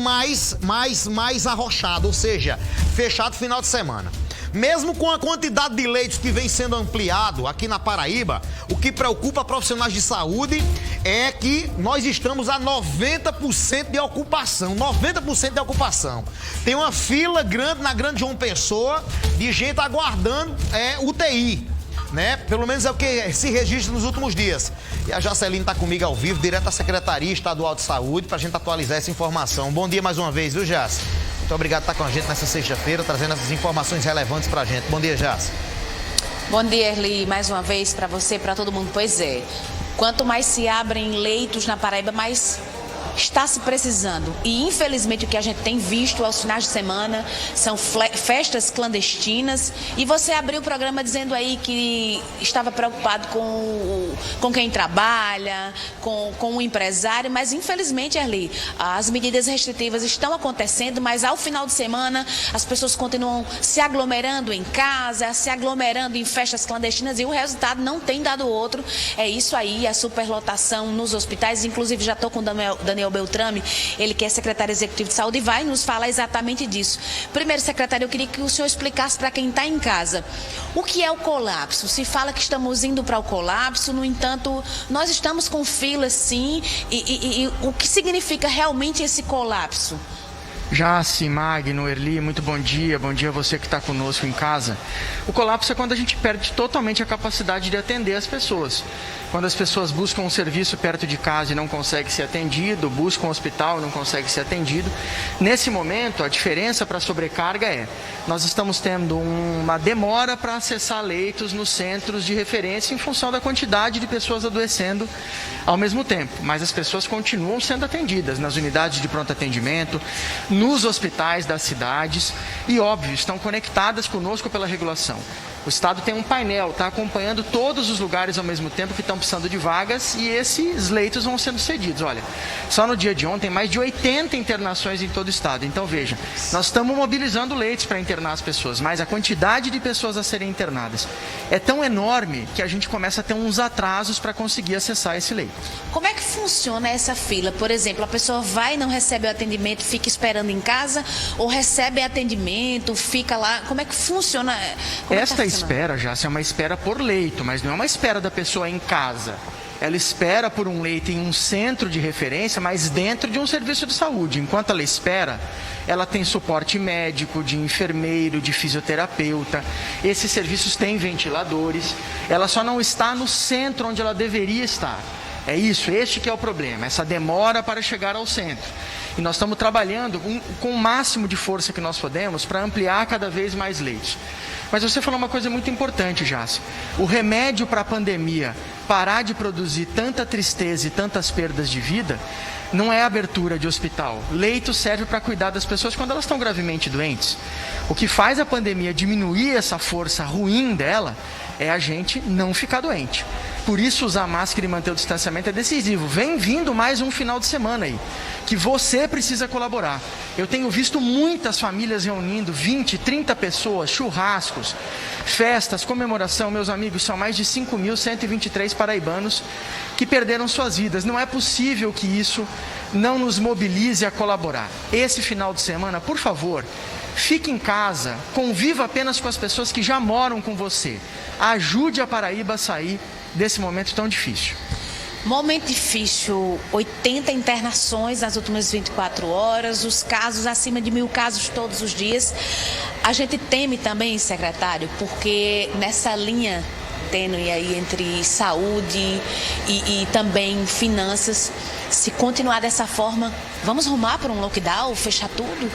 mais arrochado, ou seja, fechado final de semana. Mesmo com a quantidade de leitos que vem sendo ampliado aqui na Paraíba, o que preocupa profissionais de saúde é que nós estamos a 90% de ocupação. 90% de ocupação. Tem uma fila grande na Grande João Pessoa de gente aguardando UTI. Né? Pelo menos é o que se registra nos últimos dias. E a Jaceline está comigo ao vivo, direto da Secretaria Estadual de Saúde, para a gente atualizar essa informação. Bom dia mais uma vez, viu, Jace? Muito obrigado por estar com a gente nessa sexta-feira, trazendo essas informações relevantes para a gente. Bom dia, Jace. Bom dia, Erli, mais uma vez para você, para todo mundo. Pois é, quanto mais se abrem leitos na Paraíba, mais está se precisando. E, infelizmente, o que a gente tem visto aos finais de semana são festas clandestinas. E você abriu o programa dizendo aí que estava preocupado com quem trabalha, com o empresário. Mas, infelizmente, Erli, as medidas restritivas estão acontecendo, mas ao final de semana as pessoas continuam se aglomerando em casa, se aglomerando em festas clandestinas e o resultado não tem dado outro. É isso aí, a superlotação nos hospitais. Inclusive, já estou com o Daniel Beltrame, ele que é secretário executivo de saúde, e vai nos falar exatamente disso. Primeiro, secretário, eu queria que o senhor explicasse para quem está em casa o que é o colapso. Se fala que estamos indo para o colapso, no entanto, nós estamos com filas, sim, e o que significa realmente esse colapso? Jace, Magno, Erli, muito bom dia a você que está conosco em casa. O colapso é quando a gente perde totalmente a capacidade de atender as pessoas. Quando as pessoas buscam um serviço perto de casa e não conseguem ser atendido, buscam um hospital e não conseguem ser atendido. Nesse momento, a diferença para a sobrecarga nós estamos tendo uma demora para acessar leitos nos centros de referência em função da quantidade de pessoas adoecendo ao mesmo tempo. Mas as pessoas continuam sendo atendidas nas unidades de pronto atendimento, nos hospitais das cidades e, óbvio, estão conectadas conosco pela regulação. O Estado tem um painel, está acompanhando todos os lugares ao mesmo tempo que estão precisando de vagas e esses leitos vão sendo cedidos. Olha, só no dia de ontem, mais de 80 internações em todo o Estado. Então, veja, nós estamos mobilizando leitos para internar as pessoas, mas a quantidade de pessoas a serem internadas é tão enorme que a gente começa a ter uns atrasos para conseguir acessar esse leito. Como é que funciona essa fila? Por exemplo, a pessoa vai e não recebe o atendimento, fica esperando em casa, ou recebe atendimento, fica lá? Como é que funciona? Esta espera, já é uma espera por leito, mas não é uma espera da pessoa em casa. Ela espera por um leito em um centro de referência, mas dentro de um serviço de saúde. Enquanto ela espera, ela tem suporte médico, de enfermeiro, de fisioterapeuta. Esses serviços têm ventiladores. Ela só não está no centro onde ela deveria estar. É isso, este que é o problema, essa demora para chegar ao centro. E nós estamos trabalhando com o máximo de força que nós podemos para ampliar cada vez mais leitos. Mas você falou uma coisa muito importante, Jace. O remédio para a pandemia parar de produzir tanta tristeza e tantas perdas de vida não é a abertura de hospital. Leito serve para cuidar das pessoas quando elas estão gravemente doentes. O que faz a pandemia diminuir essa força ruim dela é a gente não ficar doente. Por isso, usar máscara e manter o distanciamento é decisivo. Vem vindo mais um final de semana aí, que você precisa colaborar. Eu tenho visto muitas famílias reunindo 20, 30 pessoas, churrascos, festas, comemoração. Meus amigos, são mais de 5.123 paraibanos que perderam suas vidas. Não é possível que isso não nos mobilize a colaborar. Esse final de semana, por favor, fique em casa, conviva apenas com as pessoas que já moram com você. Ajude a Paraíba a sair desse momento tão difícil. Momento difícil, 80 internações nas últimas 24 horas, os casos acima de 1.000 casos todos os dias. A gente teme também, secretário, porque nessa linha tênue aí entre saúde e também finanças, se continuar dessa forma, vamos rumar para um lockdown, fechar tudo?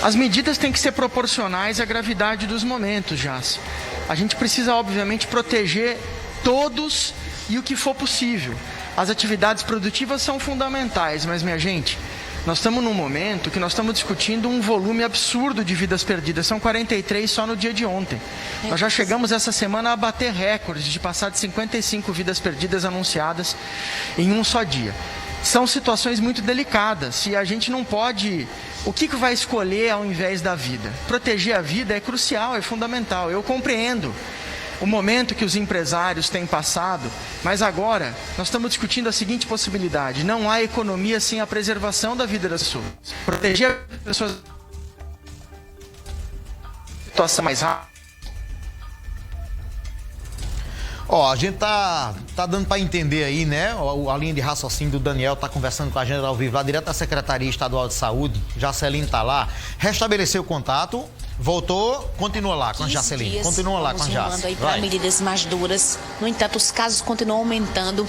As medidas têm que ser proporcionais à gravidade dos momentos, Jace. A gente precisa, obviamente, proteger todos e o que for possível. As atividades produtivas são fundamentais, mas, minha gente, nós estamos num momento que nós estamos discutindo um volume absurdo de vidas perdidas. São 43 só no dia de ontem. Nós já chegamos essa semana a bater recordes de passar de 55 vidas perdidas anunciadas em um só dia. São situações muito delicadas e a gente não pode... O que vai escolher ao invés da vida? Proteger a vida é crucial, é fundamental. Eu compreendo o momento que os empresários têm passado, mas agora nós estamos discutindo a seguinte possibilidade: não há economia sem a preservação da vida das pessoas. Proteger as pessoas situação mais rápida. A gente tá dando para entender aí, né? A linha de raciocínio do Daniel tá conversando com a gente ao vivo lá direto da Secretaria Estadual de Saúde. Jaceline tá lá, restabeleceu o contato, voltou, continua lá com a Jaceline. Continua lá com a Jaceline. Aí para medidas mais duras. No entanto, os casos continuam aumentando.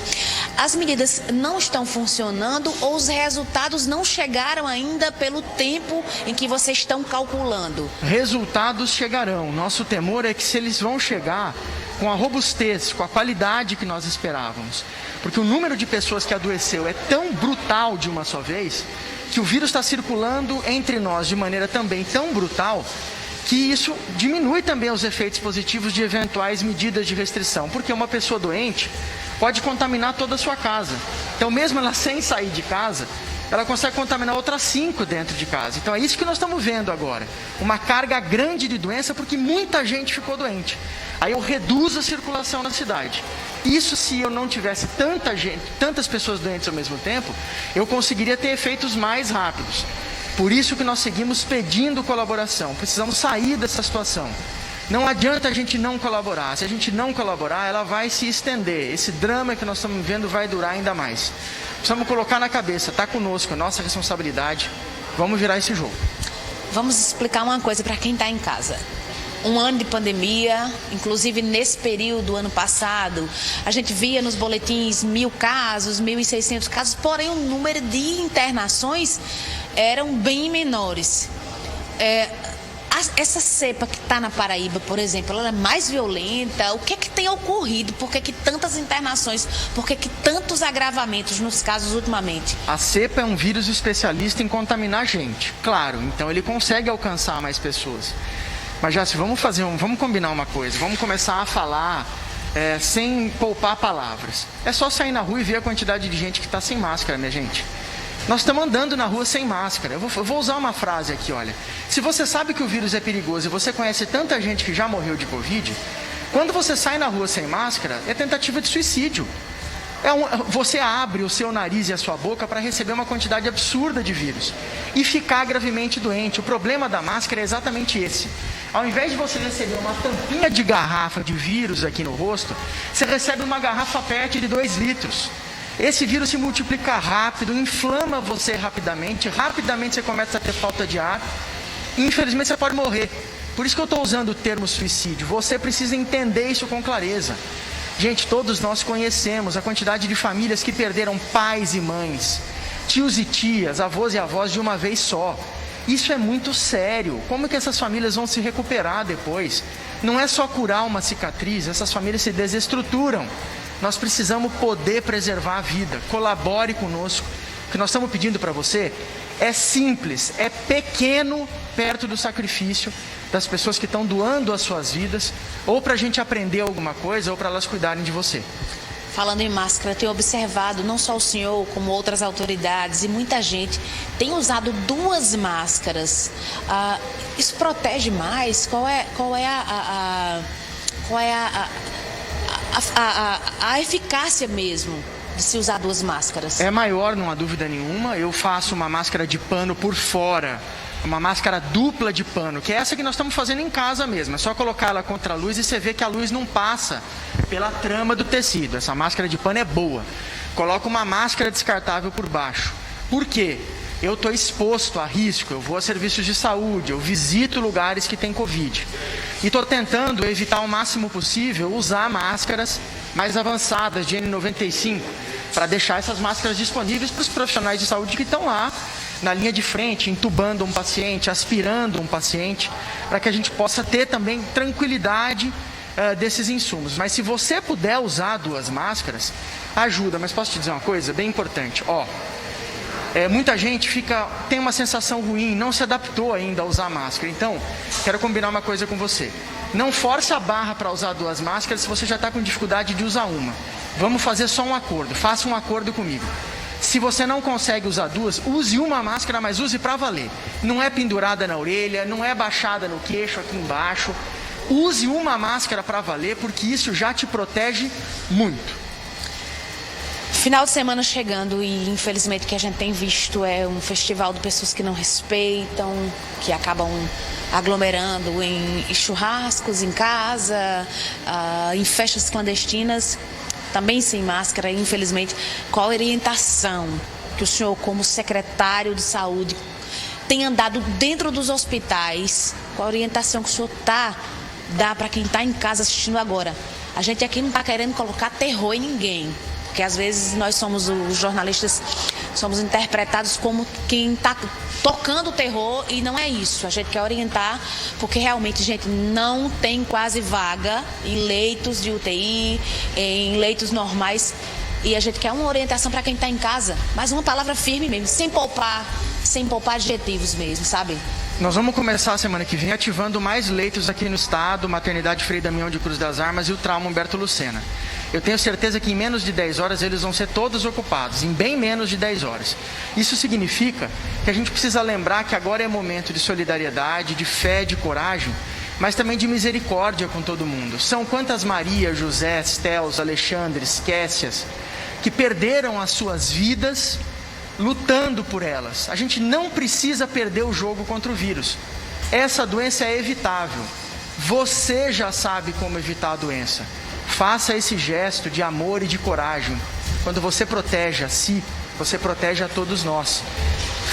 As medidas não estão funcionando ou os resultados não chegaram ainda pelo tempo em que vocês estão calculando? Resultados chegarão. Nosso temor é que se eles vão chegar com a robustez, com a qualidade que nós esperávamos. Porque o número de pessoas que adoeceu é tão brutal de uma só vez, que o vírus está circulando entre nós de maneira também tão brutal, que isso diminui também os efeitos positivos de eventuais medidas de restrição. Porque uma pessoa doente pode contaminar toda a sua casa. Então, mesmo ela sem sair de casa, ela consegue contaminar outras 5 dentro de casa. Então é isso que nós estamos vendo agora. Uma carga grande de doença porque muita gente ficou doente. Aí eu reduzo a circulação na cidade. Isso, se eu não tivesse tanta gente, tantas pessoas doentes ao mesmo tempo, eu conseguiria ter efeitos mais rápidos. Por isso que nós seguimos pedindo colaboração. Precisamos sair dessa situação. Não adianta a gente não colaborar. Se a gente não colaborar, ela vai se estender. Esse drama que nós estamos vivendo vai durar ainda mais. Precisamos colocar na cabeça, está conosco, é nossa responsabilidade. Vamos virar esse jogo. Vamos explicar uma coisa para quem está em casa. Um ano de pandemia, inclusive nesse período, ano passado, a gente via nos boletins 1.000 casos, 1.600 casos, porém o número de internações eram bem menores. Essa cepa que está na Paraíba, por exemplo, ela é mais violenta? O que é que tem ocorrido? Por que tantas internações? Por que tantos agravamentos nos casos ultimamente? A cepa é um vírus especialista em contaminar gente, claro, então ele consegue alcançar mais pessoas. Mas já vamos combinar uma coisa, vamos começar a falar sem poupar palavras. É só sair na rua e ver a quantidade de gente que está sem máscara, minha gente. Nós estamos andando na rua sem máscara. Eu vou usar uma frase aqui, olha. Se você sabe que o vírus é perigoso e você conhece tanta gente que já morreu de Covid, quando você sai na rua sem máscara, é tentativa de suicídio. Você abre o seu nariz e a sua boca para receber uma quantidade absurda de vírus e ficar gravemente doente. O problema da máscara é exatamente esse. Ao invés de você receber uma tampinha de garrafa de vírus aqui no rosto, você recebe uma garrafa PET de 2 litros. Esse vírus se multiplica rápido, inflama você rapidamente você começa a ter falta de ar e infelizmente você pode morrer. Por isso que eu estou usando o termo suicídio. Você precisa entender isso com clareza. Gente, todos nós conhecemos a quantidade de famílias que perderam pais e mães, tios e tias, avós e avós de uma vez só. Isso é muito sério. Como que essas famílias vão se recuperar depois? Não é só curar uma cicatriz, essas famílias se desestruturam. Nós precisamos poder preservar a vida. Colabore conosco. O que nós estamos pedindo para você é simples, é pequeno perto do sacrifício das pessoas que estão doando as suas vidas, ou para a gente aprender alguma coisa, ou para elas cuidarem de você. Falando em máscara, eu tenho observado, não só o senhor, como outras autoridades e muita gente tem usado 2 máscaras. Isso protege mais? Qual é a eficácia mesmo de se usar 2 máscaras? É maior, não há dúvida nenhuma. Eu faço uma máscara de pano por fora, uma máscara dupla de pano, que é essa que nós estamos fazendo em casa mesmo. É só colocar ela contra a luz e você vê que a luz não passa pela trama do tecido. Essa máscara de pano é boa. Coloca uma máscara descartável por baixo. Por quê? Eu estou exposto a risco, eu vou a serviços de saúde, eu visito lugares que tem Covid. E estou tentando evitar o máximo possível usar máscaras mais avançadas de N95, para deixar essas máscaras disponíveis para os profissionais de saúde que estão lá na linha de frente, entubando um paciente, aspirando um paciente, para que a gente possa ter também tranquilidade desses insumos. Mas se você puder usar 2 máscaras, ajuda. Mas posso te dizer uma coisa bem importante? Muita gente tem uma sensação ruim, não se adaptou ainda a usar máscara. Então, quero combinar uma coisa com você. Não force a barra para usar 2 máscaras se você já está com dificuldade de usar uma. Vamos fazer só um acordo, faça um acordo comigo. Se você não consegue usar 2, use uma máscara, mas use para valer. Não é pendurada na orelha, não é baixada no queixo, aqui embaixo. use uma máscara para valer, porque isso já te protege muito. Final de semana chegando e infelizmente o que a gente tem visto é um festival de pessoas que não respeitam, que acabam aglomerando em churrascos em casa, em festas clandestinas, também sem máscara. Infelizmente, qual a orientação que o senhor, como secretário de saúde, tem andado dentro dos hospitais? Qual a orientação que o senhor dá para quem está em casa assistindo agora? A gente aqui não está querendo colocar terror em ninguém, porque às vezes nós somos, os jornalistas, somos interpretados como quem está tocando o terror, e não é isso. A gente quer orientar, porque realmente, gente, não tem quase vaga em leitos de UTI, em leitos normais, e a gente quer uma orientação para quem está em casa, mas uma palavra firme mesmo, sem poupar adjetivos mesmo, sabe? Nós vamos começar a semana que vem ativando mais leitos aqui no estado, Maternidade Frei Damião de Cruz das Armas e o Trauma Humberto Lucena. Eu tenho certeza que em menos de 10 horas eles vão ser todos ocupados, em bem menos de 10 horas. Isso significa que a gente precisa lembrar que agora é momento de solidariedade, de fé, de coragem, mas também de misericórdia com todo mundo. São quantas Maria, José, Estels, Alexandres, Kécias, que perderam as suas vidas lutando por elas. A gente não precisa perder o jogo contra o vírus. Essa doença é evitável. Você já sabe como evitar a doença. Faça esse gesto de amor e de coragem. Quando você protege a si, você protege a todos nós.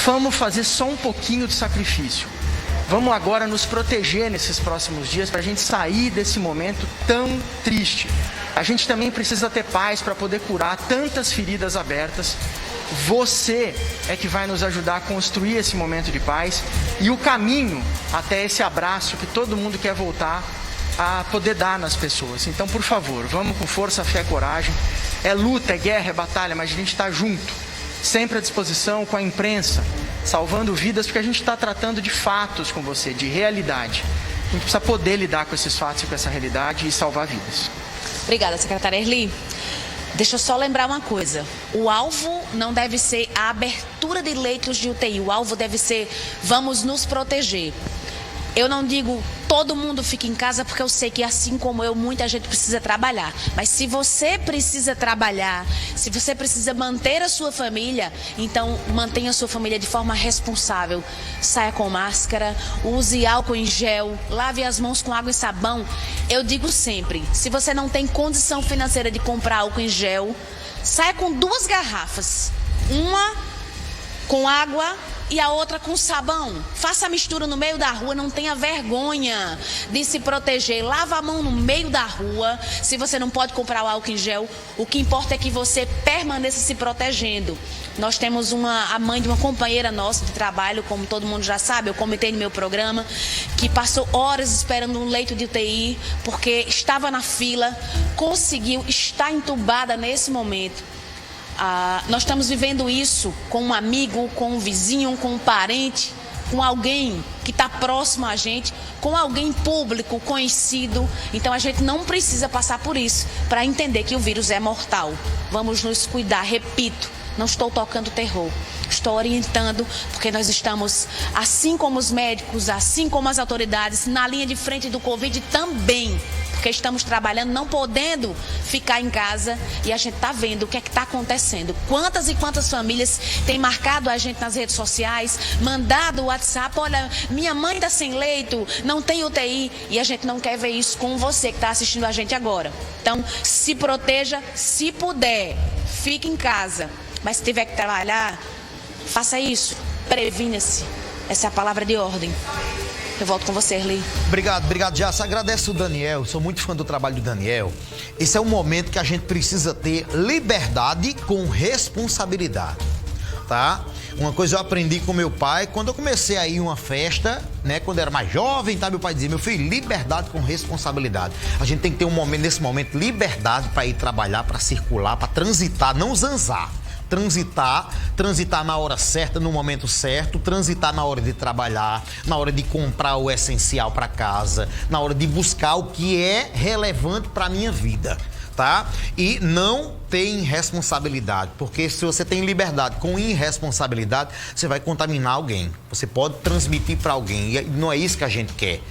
Vamos fazer só um pouquinho de sacrifício. Vamos agora nos proteger nesses próximos dias para a gente sair desse momento tão triste. A gente também precisa ter paz para poder curar tantas feridas abertas. Você é que vai nos ajudar a construir esse momento de paz e o caminho até esse abraço que todo mundo quer voltar a poder dar nas pessoas. Então, por favor, vamos com força, fé, coragem. É luta, é guerra, é batalha, mas a gente está junto, sempre à disposição com a imprensa, salvando vidas, porque a gente está tratando de fatos com você, de realidade. A gente precisa poder lidar com esses fatos e com essa realidade e salvar vidas. Obrigada, secretária Erli. Deixa eu só lembrar uma coisa. O alvo não deve ser a abertura de leitos de UTI. O alvo deve ser: vamos nos proteger. Eu não digo todo mundo fica em casa, porque eu sei que, assim como eu, muita gente precisa trabalhar. Mas se você precisa trabalhar, se você precisa manter a sua família, então mantenha a sua família de forma responsável. Saia com máscara, use álcool em gel, lave as mãos com água e sabão. Eu digo sempre, se você não tem condição financeira de comprar álcool em gel, saia com 2 garrafas. Uma com água e a outra com sabão. Faça a mistura no meio da rua, não tenha vergonha de se proteger. Lava a mão no meio da rua. Se você não pode comprar o álcool em gel, o que importa é que você permaneça se protegendo. Nós temos a mãe de uma companheira nossa de trabalho, como todo mundo já sabe, eu comentei no meu programa, que passou horas esperando um leito de UTI, porque estava na fila, conseguiu, está entubada nesse momento. Nós estamos vivendo isso com um amigo, com um vizinho, com um parente, com alguém que está próximo a gente, com alguém público, conhecido. Então a gente não precisa passar por isso para entender que o vírus é mortal. Vamos nos cuidar, repito, não estou tocando terror. Estou orientando, porque nós estamos, assim como os médicos, assim como as autoridades, na linha de frente do Covid também. Porque estamos trabalhando, não podendo ficar em casa, e a gente está vendo o que é que está acontecendo. Quantas e quantas famílias têm marcado a gente nas redes sociais, mandado o WhatsApp: olha, minha mãe está sem leito, não tem UTI, e a gente não quer ver isso com você que está assistindo a gente agora. Então, se proteja, se puder, fique em casa, mas se tiver que trabalhar, faça isso, previna-se. Essa é a palavra de ordem. Eu volto com você, Erli. Obrigado, Jaça. Agradeço o Daniel, sou muito fã do trabalho do Daniel. Esse é um momento que a gente precisa ter liberdade com responsabilidade, tá? Uma coisa eu aprendi com meu pai, quando eu comecei a ir em uma festa, né, quando eu era mais jovem, tá, meu pai dizia: meu filho, liberdade com responsabilidade. A gente tem que ter um momento, nesse momento, liberdade para ir trabalhar, para circular, para transitar, não zanzar. Transitar na hora certa, no momento certo, transitar na hora de trabalhar, na hora de comprar o essencial para casa, na hora de buscar o que é relevante para a minha vida, tá? E não tem irresponsabilidade, porque se você tem liberdade com irresponsabilidade, você vai contaminar alguém, você pode transmitir para alguém, e não é isso que a gente quer.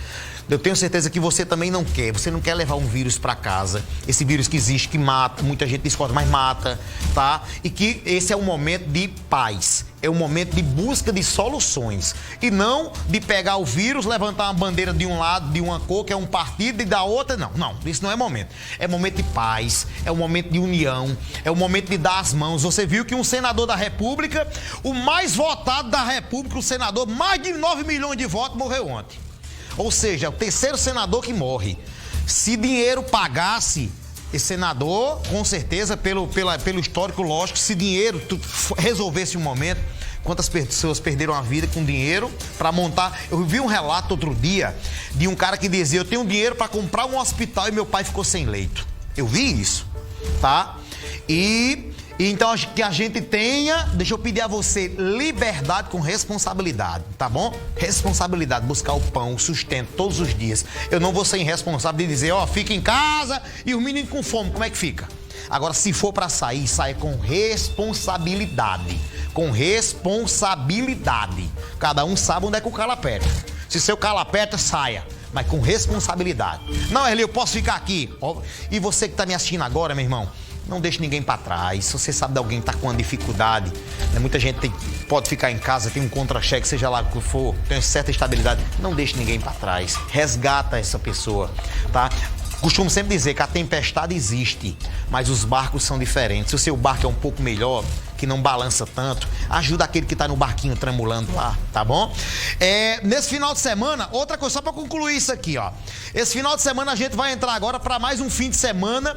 Eu tenho certeza que você também não quer. Você não quer levar um vírus para casa. Esse vírus que existe, que mata, muita gente discorda, mas mata, tá? E que esse é um momento de paz. É um momento de busca de soluções. E não de pegar o vírus, levantar uma bandeira de um lado, de uma cor, que é um partido, e da outra, não. Não, isso não é momento. É momento de paz, é um momento de união, é um momento de dar as mãos. Você viu que um senador da República, o mais votado da República, o senador, mais de 9 milhões de votos, morreu ontem. Ou seja, é o terceiro senador que morre. Se dinheiro pagasse, esse senador, com certeza, pelo histórico lógico, se dinheiro resolvesse um momento, quantas pessoas perderam a vida com dinheiro para montar... Eu vi um relato outro dia de um cara que dizia, eu tenho dinheiro para comprar um hospital e meu pai ficou sem leito. Eu vi isso, tá? E então que a gente tenha, deixa eu pedir a você, liberdade com responsabilidade, tá bom? Responsabilidade, buscar o pão, o sustento todos os dias. Eu não vou ser irresponsável de dizer, ó, fica em casa e os meninos com fome, como é que fica? Agora, se for para sair, saia com responsabilidade. Com responsabilidade. Cada um sabe onde é que o calo aperta. Se seu calo aperta, saia. Mas com responsabilidade. Não, Erli, eu posso ficar aqui. E você que está me assistindo agora, meu irmão, não deixe ninguém para trás. Se você sabe de alguém que está com uma dificuldade, né? Muita gente pode ficar em casa, tem um contra-cheque, seja lá o que for, tem uma certa estabilidade. Não deixe ninguém para trás. Resgata essa pessoa, tá? Costumo sempre dizer que a tempestade existe, mas os barcos são diferentes. Se o seu barco é um pouco melhor, que não balança tanto, ajuda aquele que está no barquinho tremulando lá, tá bom? Nesse final de semana, outra coisa, só para concluir isso aqui, ó. Esse final de semana a gente vai entrar agora para mais um fim de semana